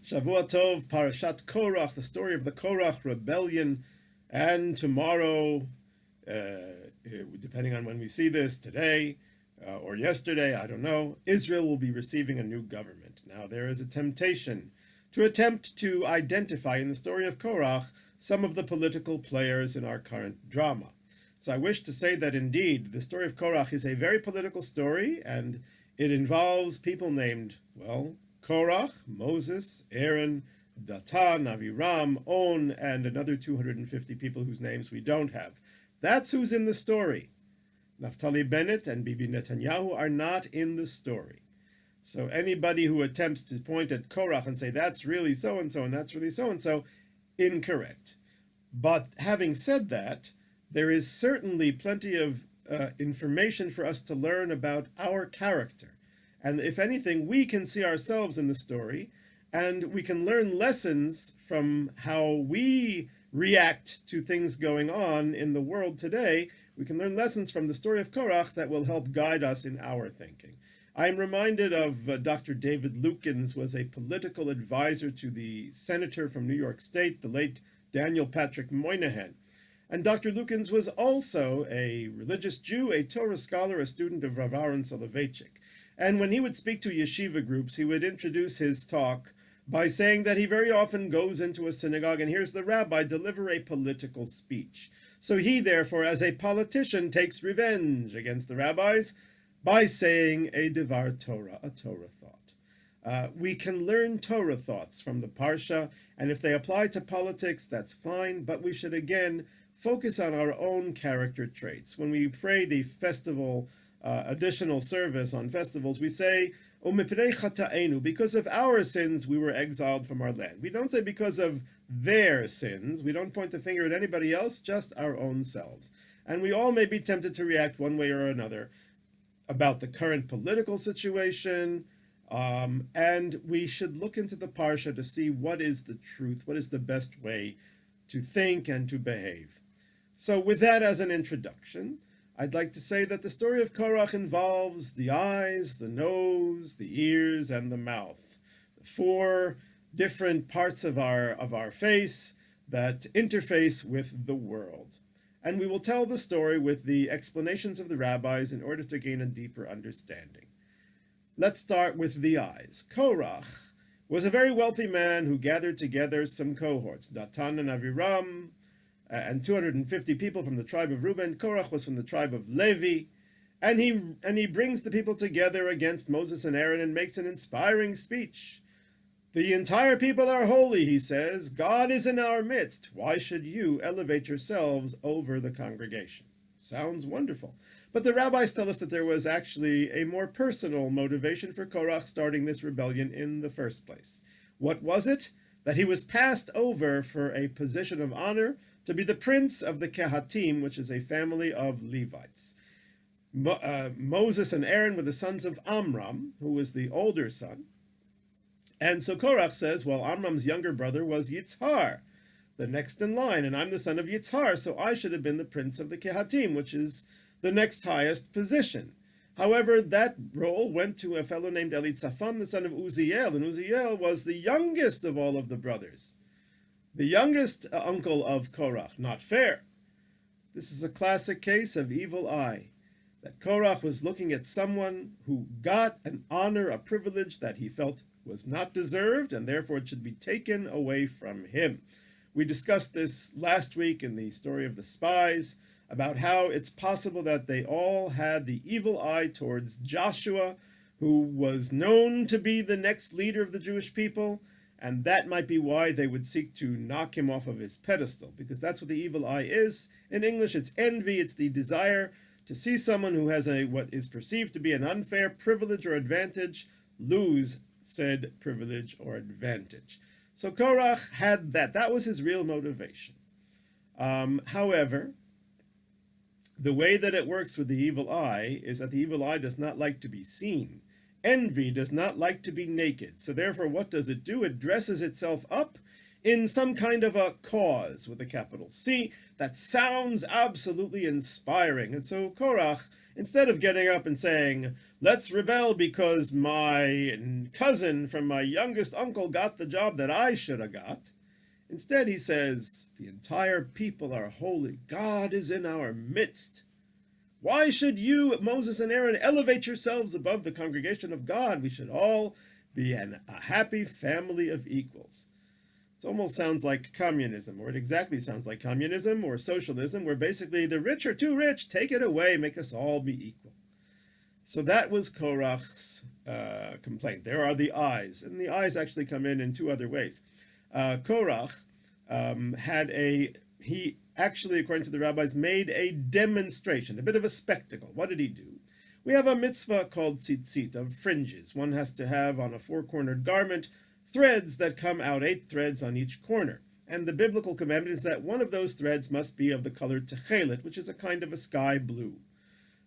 Shavua Tov, Parashat Korach, the story of the Korach rebellion. And tomorrow, depending on when we see this, today or yesterday, I don't know, Israel will be receiving a new government. Now, there is a temptation to attempt to identify in the story of Korach some of the political players in our current drama. So I wish to say that indeed, the story of Korach is a very political story, and it involves people named, well, Korach, Moses, Aaron, Datan, Aviram, On, and another 250 people whose names we don't have. That's who's in the story. Naftali Bennett and Bibi Netanyahu are not in the story. So anybody who attempts to point at Korach and say that's really so-and-so and that's really so-and-so, incorrect. But having said that, there is certainly plenty of information for us to learn about our character. And if anything, we can see ourselves in the story, and we can learn lessons from how we react to things going on in the world today. We can learn lessons from the story of Korach that will help guide us in our thinking. I'm reminded of Dr. David Lukens, was a political advisor to the senator from New York State, the late Daniel Patrick Moynihan. And Dr. Lukens was also a religious Jew, a Torah scholar, a student of Rav Aaron Soloveitchik. And when he would speak to yeshiva groups, he would introduce his talk by saying that he very often goes into a synagogue and hears the rabbi deliver a political speech. So he, therefore, as a politician, takes revenge against the rabbis by saying a Devar Torah, a Torah thought. We can learn Torah thoughts from the Parsha, and if they apply to politics, that's fine, but we should, again, focus on our own character traits. When we pray the festival additional service on festivals, we say, because of our sins we were exiled from our land. We don't say because of their sins. We don't point the finger at anybody else, just our own selves. And we all may be tempted to react one way or another about the current political situation, and we should look into the Parsha to see what is the truth, what is the best way to think and to behave. So with that as an introduction, I'd like to say that the story of Korach involves the eyes, the nose, the ears, and the mouth. Four different parts of our face that interface with the world. And we will tell the story with the explanations of the rabbis in order to gain a deeper understanding. Let's start with the eyes. Korach was a very wealthy man who gathered together some cohorts, Datan and Aviram, and 250 people from the tribe of Reuben. Korach was from the tribe of Levi, and he brings the people together against Moses and Aaron and makes an inspiring speech. The entire people are holy, he says. God is in our midst. Why should you elevate yourselves over the congregation? Sounds wonderful. But the rabbis tell us that there was actually a more personal motivation for Korach starting this rebellion in the first place. What was it? That he was passed over for a position of honor to be the prince of the Kehatim, which is a family of Levites. Moses and Aaron were the sons of Amram, who was the older son. And so Korach says, well, Amram's younger brother was Yitzhar, the next in line, and I'm the son of Yitzhar, so I should have been the prince of the Kehatim, which is the next highest position. However, that role went to a fellow named Elitzaphan, the son of Uziel, and Uziel was the youngest of all of the brothers. The youngest uncle of Korach. Not fair. This is a classic case of evil eye. That Korach was looking at someone who got an honor, a privilege that he felt was not deserved, and therefore it should be taken away from him. We discussed this last week in the story of the spies, about how it's possible that they all had the evil eye towards Joshua, who was known to be the next leader of the Jewish people, and that might be why they would seek to knock him off of his pedestal, because that's what the evil eye is. In English, it's envy. It's the desire to see someone who has what is perceived to be an unfair privilege or advantage lose said privilege or advantage. So Korach had that. That was his real motivation. However, the way that it works with the evil eye is that the evil eye does not like to be seen. Envy does not like to be naked. So therefore, what does it do? It dresses itself up in some kind of a cause with a capital C that sounds absolutely inspiring. And so Korach instead of getting up and saying, let's rebel because my cousin from my youngest uncle got the job that I should have got, instead he says, the entire people are holy. God is in our midst. Why should you, Moses and Aaron, elevate yourselves above the congregation of God? We should all be a happy family of equals. It almost sounds like communism, or it exactly sounds like communism or socialism, where basically the rich are too rich, take it away, make us all be equal. So that was Korach's complaint. There are the eyes, and the eyes actually come in two other ways. Korach he actually, according to the rabbis, made a demonstration, a bit of a spectacle. What did he do? We have a mitzvah called tzitzit, of fringes. One has to have on a four-cornered garment threads that come out, 8 threads on each corner. And the biblical commandment is that one of those threads must be of the color techelet, which is a kind of a sky blue.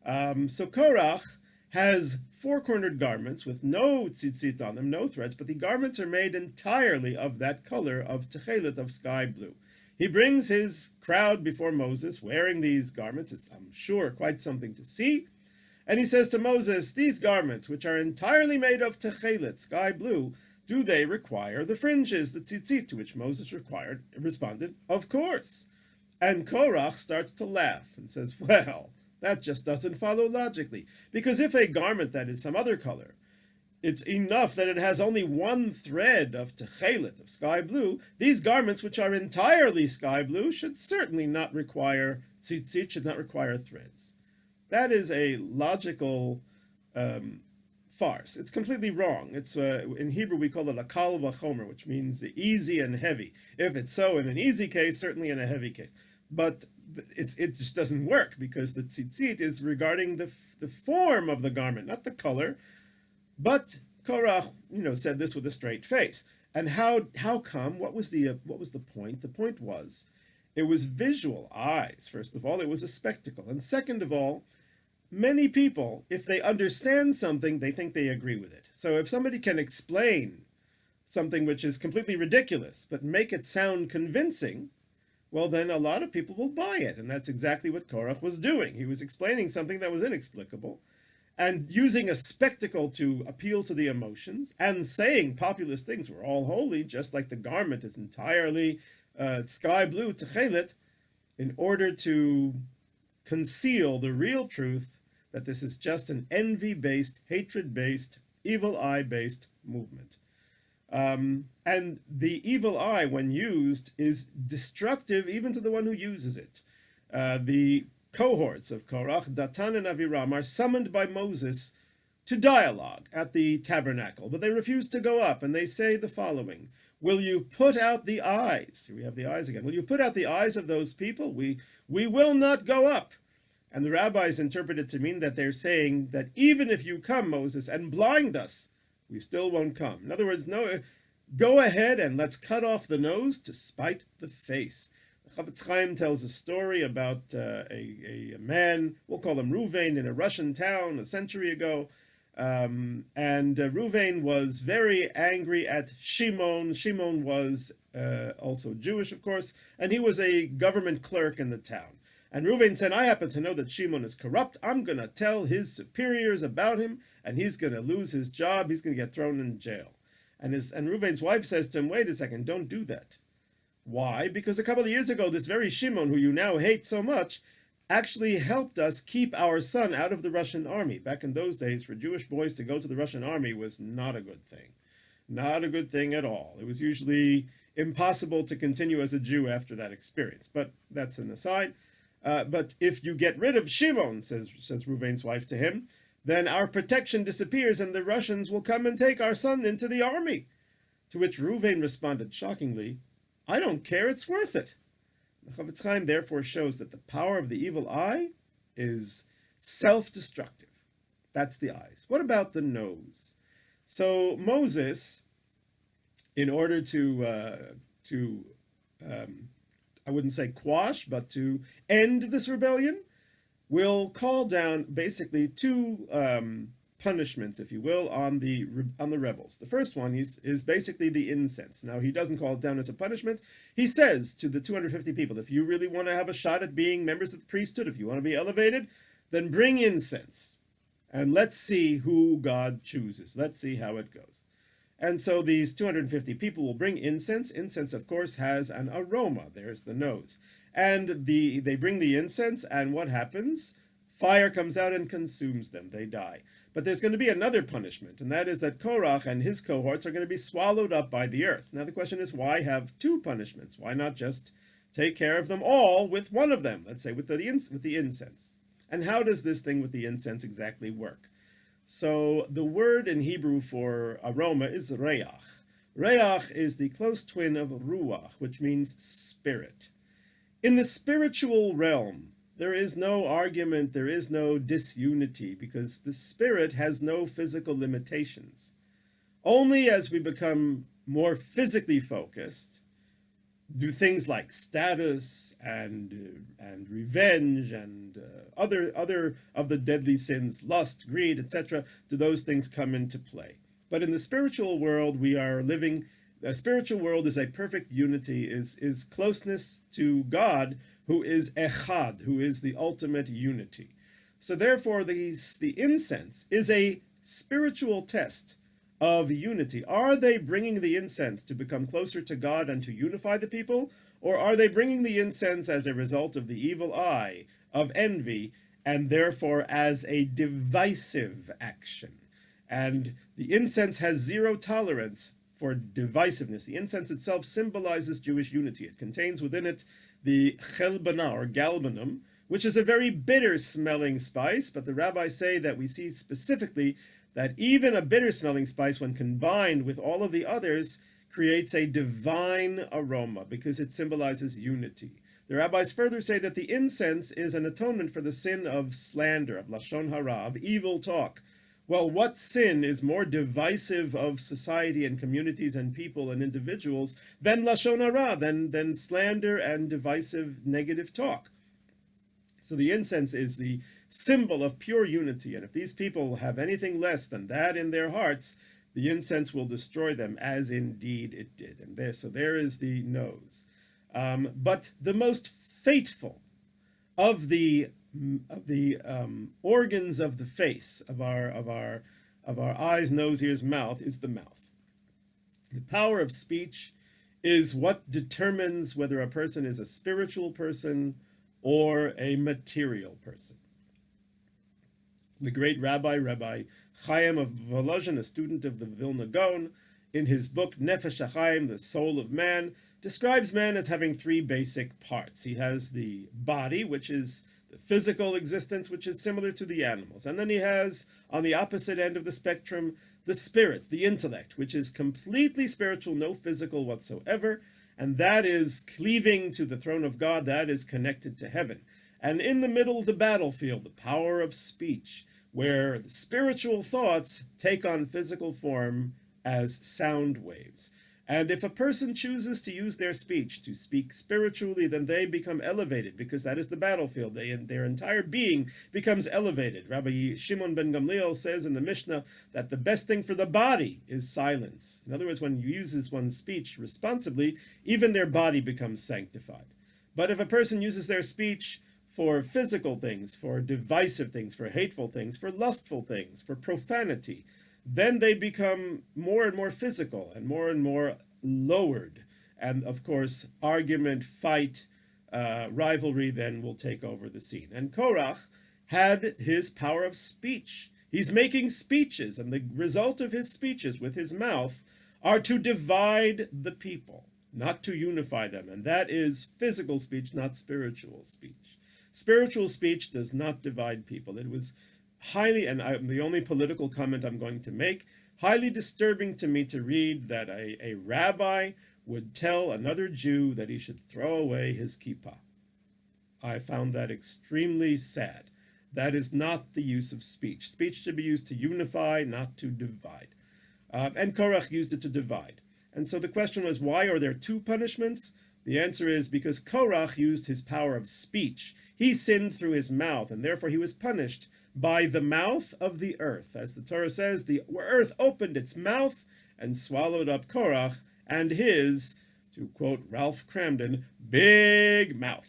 So Korach has four-cornered garments with no tzitzit on them, no threads, but the garments are made entirely of that color of techelet, of sky blue. He brings his crowd before Moses wearing these garments. It's, I'm sure, quite something to see. And he says to Moses, these garments, which are entirely made of techelet, sky blue, do they require the fringes, the tzitzit? To which Moses responded, of course. And Korach starts to laugh and says, well, that just doesn't follow logically. Because if a garment that is some other color, it's enough that it has only one thread of techelet, of sky blue, these garments, which are entirely sky blue, should certainly not require tzitzit, should not require threads. That is a logical farce. It's completely wrong. It's in Hebrew we call it a kal v'chomer, which means easy and heavy. If it's so in an easy case, certainly in a heavy case. But it just doesn't work, because the tzitzit is regarding the form of the garment, not the color. But Korach, said this with a straight face. And how come? What was the point? The point was, it was visual eyes. First of all, it was a spectacle, and second of all, many people, if they understand something, they think they agree with it. So if somebody can explain something which is completely ridiculous, but make it sound convincing, well, then a lot of people will buy it. And that's exactly what Korach was doing. He was explaining something that was inexplicable and using a spectacle to appeal to the emotions and saying populist things. We're all holy, just like the garment is entirely sky blue, techelet, in order to conceal the real truth that this is just an envy-based, hatred-based, evil eye-based movement. And the evil eye, when used, is destructive even to the one who uses it. The cohorts of Korach, Datan and Aviram, are summoned by Moses to dialogue at the tabernacle, but they refuse to go up, and they say the following: will you put out the eyes? Here we have the eyes again. Will you put out the eyes of those people? We will not go up. And the rabbis interpret it to mean that they're saying that even if you come, Moses, and blind us, we still won't come. In other words, no, go ahead and let's cut off the nose to spite the face. The Chafetz Chaim tells a story about a man, we'll call him Ruvain, in a Russian town a century ago. And Ruvain was very angry at Shimon. Shimon was also Jewish, of course, and he was a government clerk in the town. And Ruvain said, I happen to know that Shimon is corrupt. I'm going to tell his superiors about him, and he's going to lose his job. He's going to get thrown in jail. And Ruvain's wife says to him, wait a second, don't do that. Why? Because a couple of years ago, this very Shimon, who you now hate so much, actually helped us keep our son out of the Russian army. Back in those days, for Jewish boys to go to the Russian army was not a good thing. Not a good thing at all. It was usually impossible to continue as a Jew after that experience. But that's an aside. But if you get rid of Shimon, says Ruvain's wife to him, then our protection disappears and the Russians will come and take our son into the army. To which Ruvain responded shockingly, I don't care, it's worth it. The Chafetz Chaim therefore shows that the power of the evil eye is self-destructive. That's the eyes. What about the nose? So Moses, in order to I wouldn't say quash, but to end this rebellion, will call down basically two punishments, if you will, on the rebels. The first one is basically the incense. Now, he doesn't call it down as a punishment. He says to the 250 people, if you really want to have a shot at being members of the priesthood, if you want to be elevated, then bring incense, and let's see who God chooses. Let's see how it goes. And so these 250 people will bring incense. Incense, of course, has an aroma. There's the nose. And they bring the incense, and what happens? Fire comes out and consumes them. They die. But there's going to be another punishment, and that is that Korach and his cohorts are going to be swallowed up by the earth. Now the question is, why have two punishments? Why not just take care of them all with one of them? Let's say with the incense. And how does this thing with the incense exactly work? So the word in Hebrew for aroma is reach. Reach is the close twin of ruach, which means spirit. In the spiritual realm, there is no argument, there is no disunity, because the spirit has no physical limitations. Only as we become more physically focused do things like status and revenge and other of the deadly sins, lust, greed, etc., do those things come into play. But in the spiritual world, we are living. The spiritual world is a perfect unity, is closeness to God, who is echad, who is the ultimate unity. So therefore, the incense is a spiritual test of unity. Are they bringing the incense to become closer to God and to unify the people? Or are they bringing the incense as a result of the evil eye, of envy, and therefore as a divisive action? And the incense has zero tolerance for divisiveness. The incense itself symbolizes Jewish unity. It contains within it the chelbana, or galbanum, which is a very bitter-smelling spice, but the rabbis say that we see specifically that even a bitter-smelling spice, when combined with all of the others, creates a divine aroma because it symbolizes unity. The rabbis further say that the incense is an atonement for the sin of slander, of lashon hara, of evil talk. Well, what sin is more divisive of society and communities and people and individuals than lashon hara, than slander and divisive negative talk? So the incense is the symbol of pure unity, and if these people have anything less than that in their hearts, the incense will destroy them, as indeed it did. And there is the nose. But the most fateful of the organs of the face, of our eyes, nose, ears, mouth, is the mouth. The power of speech is what determines whether a person is a spiritual person or a material person. The great Rabbi Chaim of Volozhin, a student of the Vilna Gaon, in his book Nefesh HaChaim, The Soul of Man, describes man as having three basic parts. He has the body, which is the physical existence, which is similar to the animals. And then he has, on the opposite end of the spectrum, the spirit, the intellect, which is completely spiritual, no physical whatsoever. And that is cleaving to the throne of God, that is connected to heaven. And in the middle of the battlefield, the power of speech, where the spiritual thoughts take on physical form as sound waves. And if a person chooses to use their speech to speak spiritually, then they become elevated, because that is the battlefield. Their entire being becomes elevated. Rabbi Shimon ben Gamliel says in the Mishnah that the best thing for the body is silence. In other words, when you uses one's speech responsibly, even their body becomes sanctified. But if a person uses their speech for physical things, for divisive things, for hateful things, for lustful things, for profanity, then they become more and more physical and more lowered. And of course, argument, fight, rivalry then will take over the scene. And Korach had his power of speech. He's making speeches, and the result of his speeches with his mouth are to divide the people, not to unify them. And that is physical speech, not spiritual speech. Spiritual speech does not divide people. It was highly, and the only political comment I'm going to make, highly disturbing to me to read that a rabbi would tell another Jew that he should throw away his kippah. I found that extremely sad. That is not the use of speech. Speech should be used to unify, not to divide. And Korach used it to divide. And so the question was, why are there two punishments? The answer is because Korach used his power of speech. He sinned through his mouth, and therefore he was punished by the mouth of the earth. As the Torah says, the earth opened its mouth and swallowed up Korach and his, to quote Ralph Cramden, big mouth.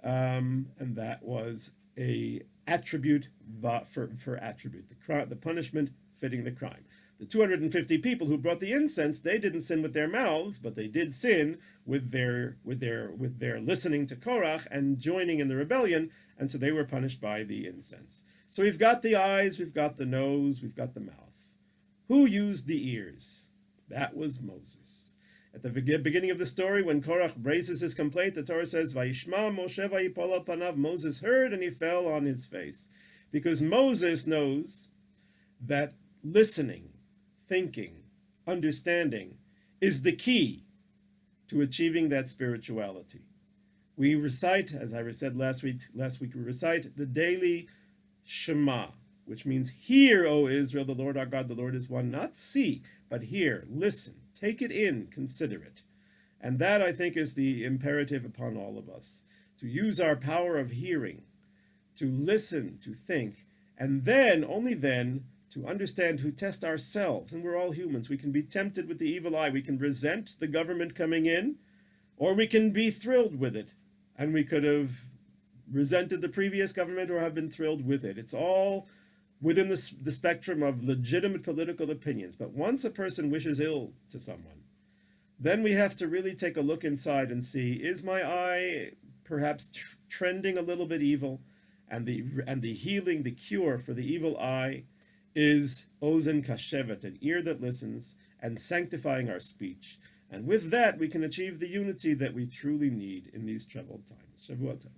And that was a attribute for attribute, the punishment fitting the crime. The 250 people who brought the incense, they didn't sin with their mouths, but they did sin with their listening to Korach and joining in the rebellion, and so they were punished by the incense. So we've got the eyes, we've got the nose, we've got the mouth. Who used the ears? That was Moses. At the beginning of the story, when Korach raises his complaint, the Torah says, "Vayishma Moshe vayipol al panav." Moses heard and he fell on his face, because Moses knows that listening, thinking, understanding is the key to achieving that spirituality. We recite, as I said last week, we recite the daily Shema, which means, hear, O Israel, the Lord our God, the Lord is one. Not see, but hear, listen, take it in, consider it. And that, I think, is the imperative upon all of us, to use our power of hearing, to listen, to think, and then, only then, to understand, to test ourselves. And we're all humans. We can be tempted with the evil eye. We can resent the government coming in, or we can be thrilled with it. And we could have resented the previous government or have been thrilled with it. It's all within the spectrum of legitimate political opinions. But once a person wishes ill to someone, then we have to really take a look inside and see, is my eye perhaps trending a little bit evil? And the healing, the cure for the evil eye is ozen kashevet, an ear that listens, and sanctifying our speech. And with that, we can achieve the unity that we truly need in these troubled times. Shavuot Tov.